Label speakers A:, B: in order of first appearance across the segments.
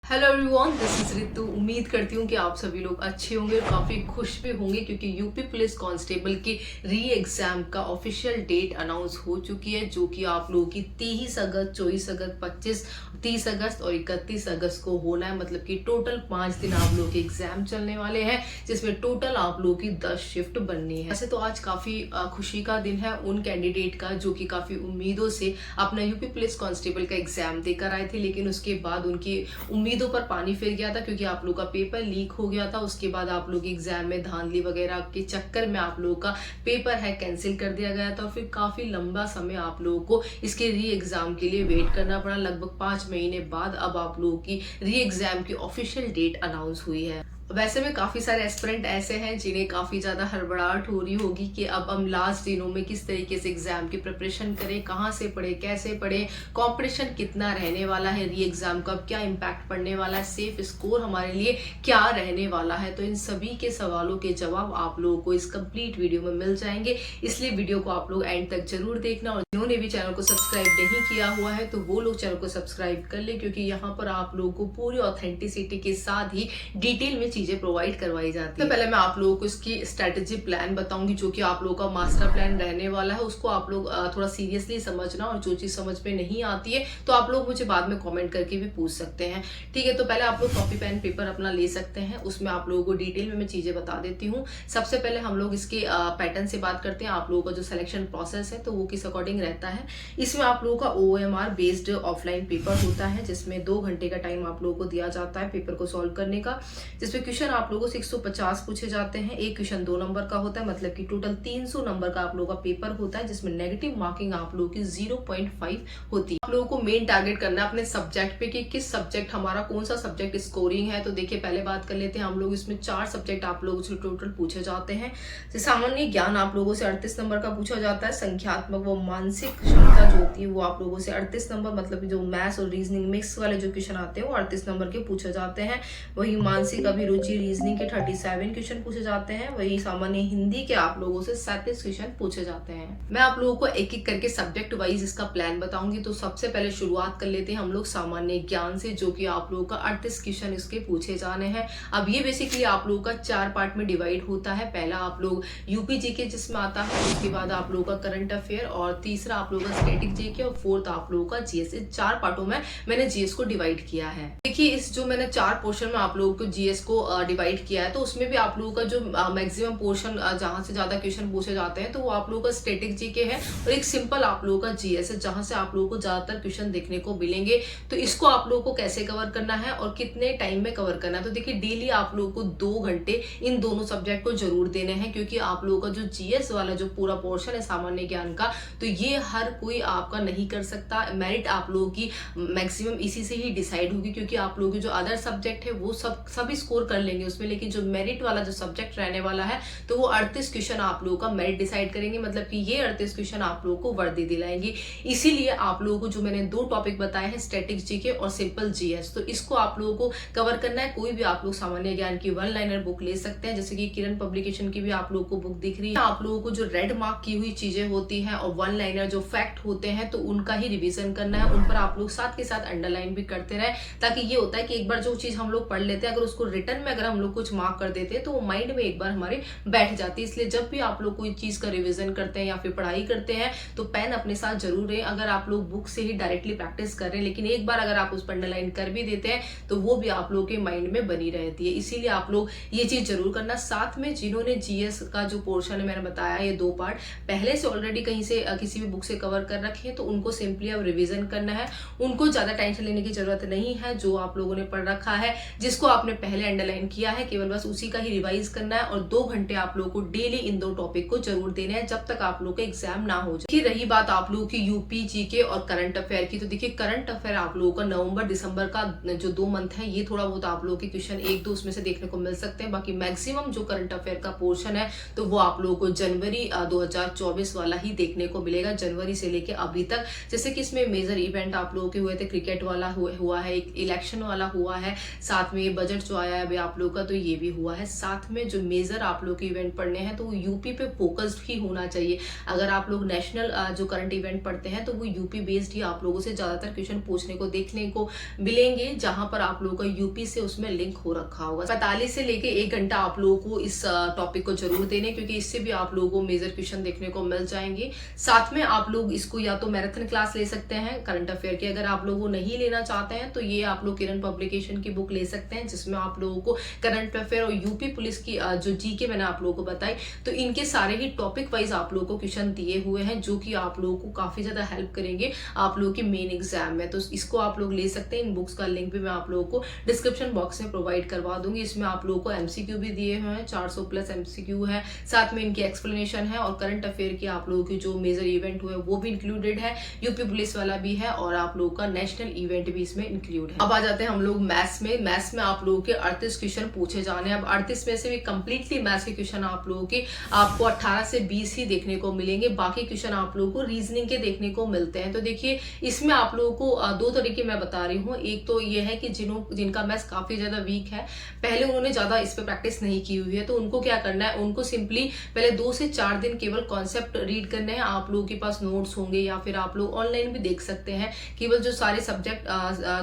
A: Hello everyone, this is Ritu. उम्मीद करती हूँ कि आप सभी लोग अच्छे होंगे और काफ़ी खुश भी होंगे क्योंकि यूपी पुलिस कांस्टेबल के री एग्ज़ाम का ऑफिशियल डेट अनाउंस हो चुकी है, जो कि आप लोगों की 23 अगस्त, 24 अगस्त, 25, 30 अगस्त और 31 अगस्त को होना है। मतलब कि टोटल 5 दिन आप लोगों के एग्ज़ाम चलने वाले हैं, जिसमें टोटल आप लोगों की 10 शिफ्ट बननी है। वैसे तो आज काफ़ी खुशी का दिन है उन कैंडिडेट का जो कि काफ़ी उम्मीदों से अपना यूपी पुलिस कांस्टेबल का एग्ज़ाम देकर आए थे, लेकिन उसके बाद उनकी उम्मीदों पर पानी फिर गया था क्योंकि आप लोग का पेपर लीक हो गया था। उसके बाद आप लोग एग्जाम में धांधली वगैरह के चक्कर में आप लोगों का पेपर है कैंसिल कर दिया गया था। फिर काफी लंबा समय आप लोगों को इसके री एग्जाम के लिए वेट करना पड़ा। लगभग 5 महीने बाद अब आप लोगों की री एग्जाम की ऑफिशियल डेट अनाउंस हुई है। वैसे में काफी सारे एस्पिरेंट ऐसे हैं जिन्हें काफी ज्यादा हड़बड़ाहट हो रही होगी कि अब हम लास्ट दिनों में किस तरीके से एग्जाम की प्रिपरेशन करें, कहाँ से पढ़े, कैसे पढ़े, कंपटीशन कितना रहने वाला है, री एग्जाम का क्या इम्पैक्ट पड़ने वाला है, सेफ स्कोर हमारे लिए क्या रहने वाला है। तो इन सभी के सवालों के जवाब आप लोगों को इस कंप्लीट वीडियो में मिल जाएंगे, इसलिए वीडियो को आप लोग एंड तक जरूर देखना। और जिन्होंने भी चैनल को सब्सक्राइब नहीं किया हुआ है तो वो लोग चैनल को सब्सक्राइब कर ले, क्योंकि यहाँ पर आप लोगों को पूरी ऑथेंटिसिटी के साथ ही डिटेल में चीजें प्रोवाइड करवाई जाती है। तो पहले मैं आप लोगों को इसकी स्ट्रेटेजी प्लान बताऊंगी, जो कि आप लोगों का मास्टर प्लान रहने वाला है। उसको आप लोग थोड़ा सीरियसली समझना, और जो चीज समझ में नहीं आती है तो आप लोग मुझे बाद में कमेंट करके भी पूछ सकते हैं, ठीक है। तो पहले आप लोग कॉपी पेन पेपर अपना ले सकते हैं, उसमें आप लोगों को डिटेल में मैं चीजें बता देती हूँ। सबसे पहले हम लोग इसके पैटर्न से बात करते हैं। आप लोगों का जो सिलेक्शन प्रोसेस है तो वो किस अकॉर्डिंग रहता है। इसमें आप लोगों का OMR बेस्ड ऑफलाइन पेपर होता है, जिसमें 2 घंटे का टाइम आप लोगों को दिया जाता है पेपर को सॉल्व करने का, जिसमें क्वेश्चन आप लोगों को 150 पूछे जाते हैं। एक क्वेश्चन 2 नंबर का होता है, मतलब कि टोटल 300 नंबर का आप लोगों का पेपर होता है, जिसमें नेगेटिव मार्किंग आप लोगों की 0.5 होती है। आप लोगों को मेन टारगेट करना है अपने सब्जेक्ट पे कि किस सब्जेक्ट हमारा कौन सा सब्जेक्ट स्कोरिंग है। तो देखिए पहले बात कर लेते हैं हम लोग। इसमें 4 सब्जेक्ट आप लोगों से टोटल पूछे जाते हैं। सामान्य ज्ञान आप लोगों से 38 नंबर का पूछा जाता है। संख्यात्मक व मानसिक क्षमता जो होती है वो आप लोगों से 38 नंबर, मतलब जो मैथ्स और रीजनिंग मिक्स वाले जो क्वेश्चन आते हैं वो 38 नंबर के पूछे जाते हैं। वही मानसिक अभिरुचि रीजनिंग के 37 क्वेश्चन पूछे जाते हैं। वही सामान्य हिंदी के आप लोगों से 37 क्वेश्चन पूछे जाते हैं। मैं आप लोगों को एक एक करके सब्जेक्ट वाइज इसका प्लान बताऊंगी। तो सबसे पहले शुरुआत कर लेते हैं हम लोग सामान्य ज्ञान से, जो कि आप लोगों का 38 क्वेश्चन इसके पूछे जाने हैं। अब ये बेसिकली आप लोगों का 4 पार्ट में डिवाइड होता है। पहला आप लोग यूपी जीके जिसमें आता है, उसके बाद आप लोगों का करंट अफेयर, और तीसरा आप लोगों का स्टैटिक जीके, और फोर्थ आप लोगों का जीएस। 4 पार्टों में मैंने जीएस को डिवाइड किया है। देखिए इस जो मैंने 4 पोर्शन में आप लोगों को जीएस को डिवाइड किया है, तो उसमें भी आप लोगों का जो मैक्सिमम पोर्शन जहां से ज्यादा क्वेश्चन पूछे जाते हैं तो वो आप लोगों का स्टैटिक जीके है, और एक सिंपल आप लोगों का जीएस है, जहां से आप लोगों को ज्यादातर क्वेश्चन देखने को मिलेंगे। तो इसको आप लोगों को कैसे कवर करना है और कितने टाइम में कवर करना है, तो देखिए डेली आप लोगों को 2 घंटे इन दोनों सब्जेक्ट को जरूर देने हैं, क्योंकि आप लोगों का जो जीएस वाला जो पूरा पोर्शन है सामान्य ज्ञान का, तो ये हर कोई आपका नहीं कर सकता। मेरिट आप लोगों की मैक्सिमम इसी से ही डिसाइड होगी, क्योंकि आप लोगों के जो अदर सब्जेक्ट है वो सभी स्कोर कर लेंगे उसमें, लेकिन जो मेरिट वाला जो सब्जेक्ट रहने वाला है तो वो 38 क्वेश्चन आप लोगों का मेरिट डिसाइड करेंगे। मतलब कि ये 38 क्वेश्चन आप लोगों को वर्दी दिलाएंगे। इसीलिए आप लोगों को जो मैंने 2 टॉपिक बताए हैं, स्टैटिक जीके और सिंपल जीएस, तो इसको आप लोगों को कवर करना है। कोई भी आप लोग सामान्य ज्ञान की 1 लाइनर बुक ले सकते हैं, जैसे कि किरण पब्लिकेशन की भी आप लोगों को बुक दिख रही है। आप लोगों को जो रेड मार्क की हुई चीजें होती हैं और 1 लाइनर जो फैक्ट होते हैं तो उनका ही रिवीजन करना है। उन पर आप लोग साथ के साथ अंडरलाइन भी करते रहे, ताकि ये होता है कि एक बार जो चीज हम लोग पढ़ लेते हैं, अगर उसको रिटर्न में अगर हम लोग कुछ मार्क कर देते हैं तो वो माइंड में एक बार हमारे बैठ जाती है। इसलिए जब भी आप लोग कोई चीज का रिवीजन करते हैं या फिर पढ़ाई करते हैं तो पेन अपने साथ जरूर रहे। अगर आप लोग बुक से ही डायरेक्टली प्रैक्टिस कर रहे हैं, लेकिन एक बार अगर आप उस पर अंडरलाइन कर भी देते हैं तो वो भी आप लोगों के माइंड में बनी रहती है। इसीलिए आप लोग ये चीज जरूर करना। साथ में जिन्होंने जीएस का जो पोर्शन है मैंने बताया ये 2 पार्ट पहले से ऑलरेडी कहीं से किसी भी बुक से कवर कर रखे हैं, तो उनको सिंपली अब रिवीजन करना है। उनको ज्यादा टेंशन लेने की जरूरत नहीं है। जो आप लोगों ने पढ़ रखा है, जिसको आपने पहले अंडरलाइन किया है, केवल बस उसी का ही रिवाइज करना है। और 2 घंटे आप लोगों को डेली इन 2 टॉपिक को जरूर देने हैं, जब तक आप लोगों का एग्जाम ना हो जाए। रही बात आप लोगों की यूपी जीके और करंट अफेयर की, तो देखिए करंट अफेयर आप लोगों का नवंबर दिसंबर का जो 2 मंथ है, ये थोड़ा बहुत आप लोगों के क्वेश्चन 1-2 उसमें से देखने को मिल सकते हैं। बाकी मैक्सिमम जो करंट अफेयर का पोर्शन है तो वो आप लोगों को जनवरी 2024 वाला ही देखने को मिलेगा, जनवरी से लेके अभी तक। जैसे कि इसमें मेजर इवेंट आप लोगों के हुए थे, क्रिकेट वाला हुआ है, एक इलेक्शन वाला हुआ है, साथ में ये बजट जो आया है हुआ आप लोगों का, तो ये भी हुआ है। साथ में जो मेजर आप लोग के इवेंट पढ़ने हैं तो वो यूपी पे फोकस्ड ही होना चाहिए। अगर आप लोग नेशनल जो करंट इवेंट पढ़ते हैं तो वो यूपी बेस्ड ही आप लोगों से ज्यादातर क्वेश्चन पूछने को देखने को मिलेंगे, जहां पर आप लोगों का यूपी से उसमें लिंक हो रखा होगा। 45 से लेके 1 घंटा आप लोगों को इस टॉपिक को जरूर देने, क्योंकि इससे भी आप लोगों को मेजर क्वेश्चन देखने को मिल जाएंगे। साथ में आप लोग इसको या तो मैराथन क्लास ले सकते हैं करंट अफेयर की, अगर आप लोग वो नहीं लेना चाहते हैं तो ये आप लोग किरण पब्लिकेशन की बुक ले सकते हैं, जिसमें आप लोगों को करंट अफेयर और यूपी पुलिस की जो जीके मैंने आप लोगों को बताई, तो इनके सारे ही टॉपिक वाइज आप लोगों को क्वेश्चन दिए हुए हैं, जो कि आप लोगों को काफी ज्यादा हेल्प करेंगे आप लोगों के मेन एग्जाम में। तो इसको आप लोग ले सकते हैं। इन बुक्स का लिंक भी मैं आप लोगों को डिस्क्रिप्शन बॉक्स में प्रोवाइड करवा दूंगी। इसमें आप लोगों को एमसीक्यू भी दिए हुए हैं, 400 प्लस एमसीक्यू है, साथ में इनकी एक्सप्लेनेशन है, और करंट अफेयर की आप लोगों की जो मेजर इवेंट हुए वो भी इंक्लूडेड है, यूपी पुलिस वाला भी है, और आप लोगों का नेशनल इवेंट भी इसमें इंक्लूड है। अब आ जाते हैं हम लोग मैथ्स में। मैथ्स में आप लोगों के 38 क्वेश्चन पूछे जाने हैं। अब 38 में से भी कंप्लीटली मैथ्स के क्वेश्चन आप लोगों के आपको 18 से 20 ही देखने को मिलेंगे, बाकी क्वेश्चन आप लोगों को रीजनिंग के देखने को मिलते हैं। तो देखिए इसमें आप लोगों को दो तरीके मैं बता रही हूँ। एक तो ये है कि जिनका मैथ्स काफी ज्यादा वीक है, पहले उन्होंने ज्यादा इस पे प्रैक्टिस नहीं की हुई है, तो उनको क्या करना है, उनको सिंपली पहले 2 से 4 दिन केवल कॉन्सेप्ट रीड करने हैं। आप लोगों के पास नोट्स होंगे या फिर आप लोग ऑनलाइन भी देख सकते हैं। केवल जो सारे सब्जेक्ट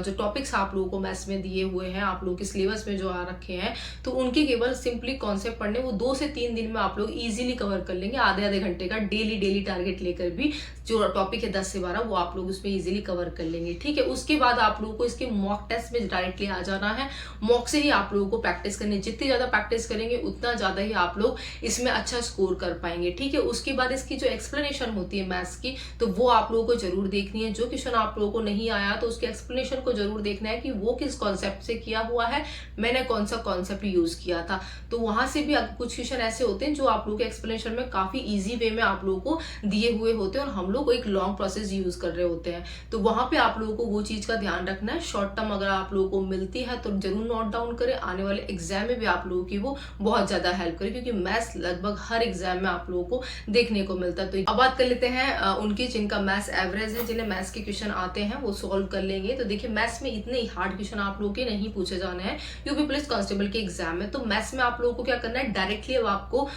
A: जो टॉपिक्स आप लोगों को मैथ्स में दिए हुए हैं, आप लोगों के सिलेबस में जो आ रखे हैं, तो उनके केवल सिंपली कॉन्सेप्ट पढ़ने, वो 2 से 3 दिन में आप लोग इजीली कवर कर लेंगे। आधे घंटे का डेली टारगेट लेकर भी जो टॉपिक है 10 से 12 वो आप लोग उसमें इजीली कवर कर लेंगे। ठीक है, उसके बाद आप लोगों को इसके मॉक टेस्ट में डायरेक्टली आ जाना है। मॉक से ही आप लोगों को प्रैक्टिस करनी है। जितनी ज्यादा प्रैक्टिस करेंगे उतना ज्यादा ही आप लोग इसमें अच्छा स्कोर कर पाएंगे। ठीक है, उसके बाद इसकी जो एक्सप्लेनेशन होती है मैथ्स की, तो वो आप लोगों को जरूर देखनी है। जो क्वेश्चन आप लोगों को नहीं आया तो उसके एक्सप्लेनेशन को जरूर देखना है कि वो किस कॉन्सेप्ट से किया हुआ है, मैंने कौन सा कॉन्सेप्ट यूज किया था। तो वहां से भी कुछ क्वेश्चन ऐसे होते हैं जो आप लोगों के एक्सप्लेनेशन में काफी इजी वे में आप लोगों को दिए हुए होते हैं, और हम लोग एक लॉन्ग प्रोसेस यूज कर रहे होते हैं। तो वहां पे आप लोगों को वो चीज का ध्यान रखना है। शॉर्ट टर्म अगर आप लोगों को मिलती है तो जरूर नोट डाउन करें, आने वाले एग्जाम में भी आप लोगों की वो बहुत ज्यादा हेल्प करे, क्योंकि मैथ्स लगभग हर एग्जाम में आप लोगों को देखने को मिलता है। तो अब बात कर लेते हैं उनकी जिनका मैथ्स एवरेज है, जिन्हें मैथ्स के क्वेश्चन आते हैं वो सोल्व कर लेंगे। तो देखिए मैथ्स में इतने हार्ड क्वेश्चन आप लोगों के नहीं पूछे जाने हैं यूपी पुलिस कांस्टेबल के एग्जाम में। तो मैथ्स में आप लोगों को क्या करना है, डायरेक्टली अब आपको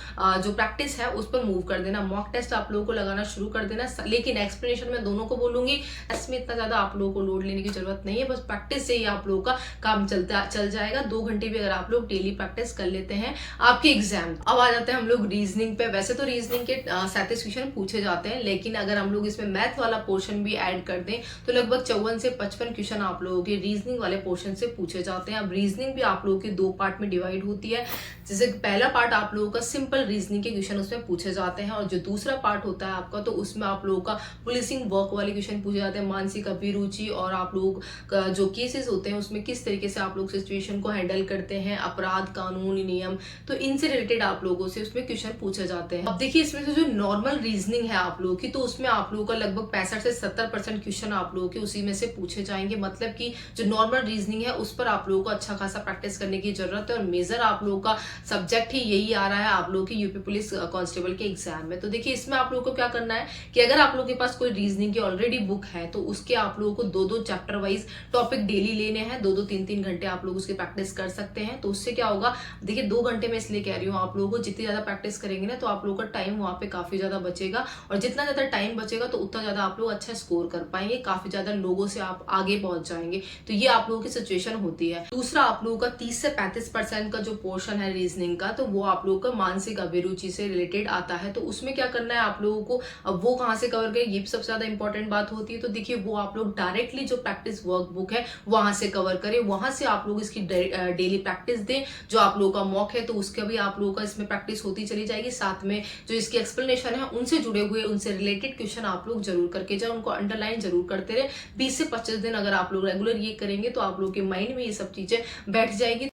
A: जो प्रैक्टिस है उस पर मूव कर देना। मॉक टेस्ट आप लोगों को लगाना शुरू कर देना, लेकिन एक्सप्लेनेशन में दोनों को बोलूंगी। इसमें इतना ज्यादा आप लोगों को लोड लेने की जरूरत नहीं है, बस प्रैक्टिस से ही आप लोगों का काम चल जाएगा। 2 घंटे भी अगर आप लोग डेली प्रैक्टिस कर लेते हैं आपके एग्जाम। अब आ जाते हैं हम लोग रीजनिंग पे। वैसे तो रीजनिंग के 37 क्वेश्चन पूछे जाते हैं, लेकिन अगर हम लोग इसमें मैथ वाला पोर्शन भी ऐड कर दें तो लगभग 54 से 55 क्वेश्चन आप लोगों के रीजनिंग वाले पोर्शन से पूछे जाते हैं। अब रीजनिंग भी आप लोगों के 2 पार्ट में डिवाइड होती है। जैसे पहला पार्ट आप लोगों का सिंपल रीजनिंग के क्वेश्चन उसमें पूछे जाते हैं, और जो दूसरा पार्ट होता है आपका, तो उसमें आप लोगों का पुलिसिंग वर्क वाले क्वेश्चन पूछे जाते हैं, मानसिक अभिरुचि, और आप लोग का जो केसेस होते हैं उसमें किस तरीके से आप लोग सिचुएशन को हैंडल करते हैं, अपराध कानून नियम, तो इनसे रिलेटेड आप लोगों से उसमें क्वेश्चन पूछे जाते हैं। अब देखिए इसमें से जो नॉर्मल रीजनिंग है आप लोगों की, तो उसमें आप लोगों का लगभग 65 से 70% क्वेश्चन आप लोगों के उसी में से पूछे जाएंगे। मतलब कि जो नॉर्मल रीजनिंग है उस पर आप लोगों को अच्छा खासा प्रैक्टिस करने की जरूरत है, और मेजर आप लोगों का सब्जेक्ट ही यही आ रहा है आप लोगों की यूपी पुलिस कांस्टेबल के एग्जाम में। तो देखिए इसमें आप लोगों को क्या करना है कि अगर आप लोगों के पास कोई रीजनिंग की ऑलरेडी बुक है तो उसके आप लोगों को 2-2 चैप्टर वाइज टॉपिक डेली लेने हैं। 2-2 3-3 घंटे आप लोग उसकी प्रैक्टिस कर सकते हैं। तो उससे क्या होगा, देखिए 2 घंटे में इसलिए कह रही हूँ, आप लोगों को जितनी ज्यादा प्रैक्टिस करेंगे ना तो आप लोगों का टाइम वहां पे काफी ज्यादा बचेगा, और जितना ज्यादा टाइम बचेगा तो उतना ज्यादा आप लोग अच्छा स्कोर कर पाएंगे, काफी ज्यादा लोगों से आप आगे पहुंच जाएंगे। तो ये आप लोगों की सिचुएशन होती है। दूसरा आप लोगों का 30 से 35% का जो पोर्शन है रीजनिंग का, तो वो आप लोगों का मानसिक अभिरुचि से रिलेटेड आता है। तो उसमें क्या करना है आप लोगों को, अब वो कहाँ से कवर करें, ये भी सबसे ज्यादा इंपॉर्टेंट बात होती है। तो देखिए वो आप लोग डायरेक्टली जो प्रैक्टिस वर्क बुक है वहां से कवर करें, वहां से आप लोग इसकी डेली प्रैक्टिस दें। जो आप लोगों का मॉक है तो उसका भी आप लोगों का इसमें प्रैक्टिस होती चली जाएगी। साथ में जो इसकी एक्सप्लेनेशन है उनसे जुड़े हुए, उनसे रिलेटेड क्वेश्चन आप लोग जरूर करके जाए, उनको अंडरलाइन जरूर करते रहे। 20 से 25 दिन अगर आप लोग रेगुलर ये करेंगे तो आप लोग के माइंड में ये सब चीजें बैठ जाएगी।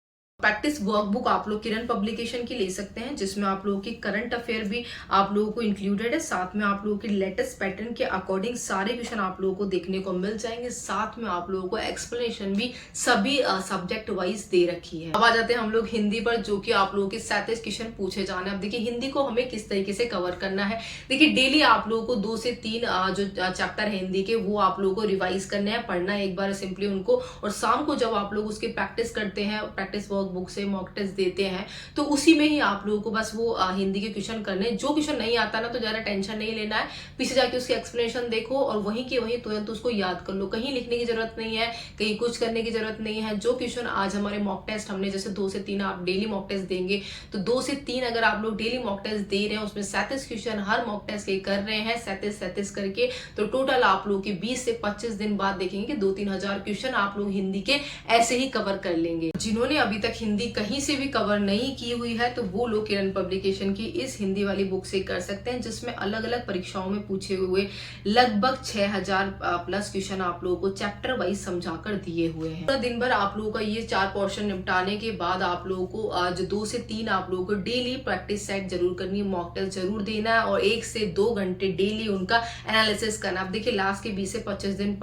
A: प्रैक्टिस वर्कबुक आप लोग किरण पब्लिकेशन की ले सकते हैं, जिसमें आप लोगों की करंट अफेयर भी आप लोगों को इंक्लूडेड है। साथ में आप लोगों के लेटेस्ट पैटर्न के अकॉर्डिंग सारे क्वेश्चन आप लोगों को देखने को मिल जाएंगे। साथ में आप लोगों को एक्सप्लेनेशन भी सभी सब्जेक्ट वाइज दे रखी है। अब आ जाते हैं हम लोग हिंदी पर, जो कि आप लोगों के 37 क्वेश्चन पूछे जाने। अब देखिए हिंदी को हमें किस तरीके से कवर करना है। देखिए डेली आप लोगों को 2 से 3 जो चैप्टर है हिंदी के वो आप लोगों को रिवाइज करने हैं, पढ़ना है एक बार सिंपली उनको, और शाम को जब आप लोग उसकी प्रैक्टिस करते हैं, प्रैक्टिस वर्क बुक से मॉक टेस्ट देते हैं, तो उसी में ही आप लोगों को बस वो हिंदी के क्वेश्चन करने, जो क्वेश्चन नहीं आता ना तो ज़्यादा टेंशन नहीं लेना है, पीछे जाके उसकी एक्सप्लेनेशन देखो और वहीं के वहीं तुरंत उसको याद कर लो, कहीं लिखने की जरूरत नहीं है, कहीं कुछ करने की जरूरत नहीं है। जो क्वेश्चन आज हमारे मॉक टेस्ट हमने जैसे 2 से 3 आप डेली मॉक टेस्ट देंगे, तो 2 से 3 अगर आप लोग डेली मॉक टेस्ट दे रहे हैं, उसमें 37 क्वेश्चन हर मॉक टेस्ट के कर रहे हैं 37 करके, तो टोटल आप लोग के 20 से 25 दिन बाद देखेंगे कि 2-3 हजार क्वेश्चन आप लोग हिंदी के ऐसे ही कवर कर लेंगे। जिन्होंने अभी तक हिंदी कहीं से भी कवर नहीं की हुई है, तो वो लोग किरण पब्लिकेशन की इस हिंदी वाली बुक से कर सकते हैं, जिसमें अलग अलग परीक्षाओं में पूछे हुए लगभग 6000 प्लस क्वेश्चन आप लोगों को चैप्टर वाइज समझाकर दिए हुए हैं। पूरा दिन भर आप लोगों का ये 4 पोर्शन निपटाने के बाद आप लोगों को आज 2 से 3 आप लोगों को डेली प्रैक्टिस सेट जरूर करनी है, मॉक टेस्ट जरूर देना है और 1 से 2 घंटे डेली उनका एनालिसिस करना। आप देखिए लास्ट के 20 से 25 दिन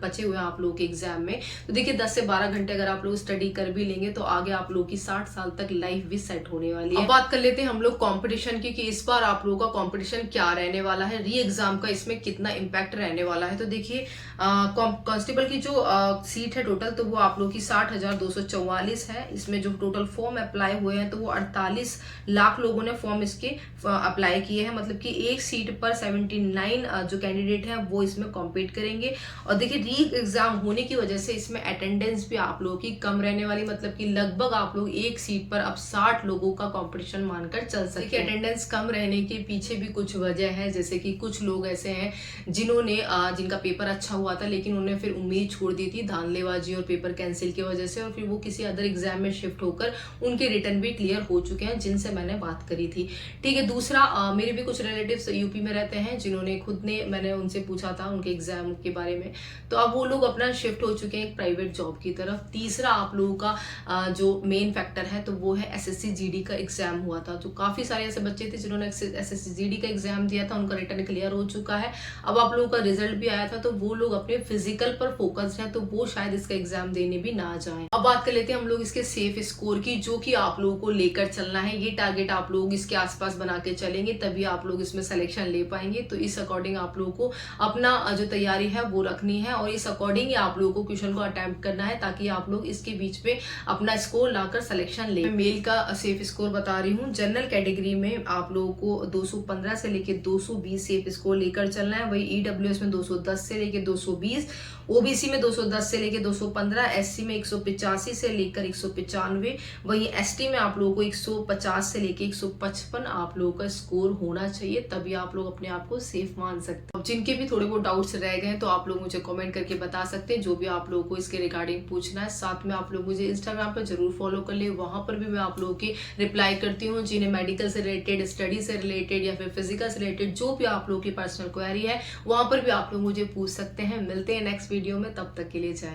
A: बचे हुए हैं आप लोगों के एग्जाम में, तो देखिए 10 से 12 घंटे अगर आप लोग स्टडी कर भी लेंगे तो आगे आप लोगों की 60 साल तक लाइफ भी सेट होने वाली है। अब बात कर लेते हैं हम लोग कंपटीशन की कि इस बार आप लोगों का कंपटीशन क्या रहने वाला है, री एग्जाम का इसमें कितना इम्पैक्ट रहने वाला है। तो देखिए कांस्टेबल की जो सीट है टोटल, तो वो आप लोगों की 60,244 है। इसमें जो टोटल फॉर्म अप्लाई हुए हैं तो वो 48 लाख लोगों ने फॉर्म इसके अप्लाई किए हैं, मतलब कि एक सीट पर 79 जो कैंडिडेट हैं वो इसमें कॉम्पीट करेंगे। और देखिए री एग्जाम होने की वजह से इसमें अटेंडेंस भी आप लोगों की कम रहने वाली, मतलब कि लगभग आप लोग एक सीट पर अब 60 लोगों का कंपटीशन मानकर चल सकते हैं। अटेंडेंस कम रहने के पीछे भी कुछ वजह है, जैसे कि कुछ लोग ऐसे हैं जिन्होंने जिनका पेपर अच्छा हुआ था लेकिन उन्होंने फिर उम्मीद छोड़ दी थी धांधलेबाजी और पेपर कैंसिल की वजह से, और फिर वो किसी अदर एग्जाम में शिफ्ट होकर उनके रिटर्न भी क्लियर हो चुके हैं, जिनसे मैंने बात करी थी। ठीक है, दूसरा मेरे भी कुछ रिलेटिव्स यूपी में रहते हैं जिन्होंने खुद ने, मैंने उनसे पूछा था उनके एग्जाम के बारे में, तो अब वो लोग अपना शिफ्ट हो चुके हैं एक प्राइवेट जॉब की तरफ। तीसरा आप लोगों का जो मेन फैक्टर है तो वो है एसएससी जीडी का एग्जाम हुआ था, जो काफी सारे ऐसे बच्चे थे जिन्होंने एसएससी जीडी का एग्जाम दिया था, उनका रिटर्न क्लियर हो चुका है। अब आप लोगों का रिजल्ट भी आया था, तो वो लोग अपने फिजिकल पर फोकस्ड है, तो वो शायद इसका एग्जाम देने भी ना जाएं। अब बात कर लेते हैं हम लोग इसके सेफ स्कोर की, जो कि आप लोगों को लेकर चलना है। ये टारगेट आप लोग इसके आसपास बना के चलेंगे, तभी आप लोग इसमें सिलेक्शन ले पाएंगे। तो इस अकॉर्डिंग आप लोगों को अपना जो तैयारी है वो रखनी है और इस अकॉर्डिंग आप लोगों को क्वेश्चन को अटेम्प्ट करना है, ताकि आप लोग इसके बीच में अपना स्कोर लाकर सिलेक्शन ले। मेल का सेफ स्कोर बता रही हूँ। जनरल कैटेगरी में आप लोगों को 215 से लेके 220 सेफ स्कोर लेकर चलना है। वही ईडब्ल्यूएस में 210 से लेके 220, ओबीसी में 210 से लेके 215, एससी में 185 से लेकर 195, वहीं एसटी में आप लोगों को 150 से लेके 155 आप लोगों का स्कोर होना चाहिए, तभी आप लोग अपने आप को सेफ मान सकते हैं। अब जिनके भी थोड़े बहुत डाउट्स रह गए तो आप लोग मुझे कमेंट करके बता सकते हैं, जो भी आप लोगों को इसके रिगार्डिंग पूछना है। साथ में आप लोग मुझे इंस्टाग्राम पर जरूर फॉलो कर ले, वहां पर भी मैं आप लोगों की रिप्लाई करती हूँ, जिन्हें मेडिकल से रिलेटेड, स्टडी से रिलेटेड या फिर फिजिकल से रिलेटेड जो भी आप लोगों की पर्सनल क्वेरी है, वहां पर भी आप लोग मुझे पूछ सकते हैं। मिलते हैं नेक्स्ट वीडियो में, तब तक के लिए जाए।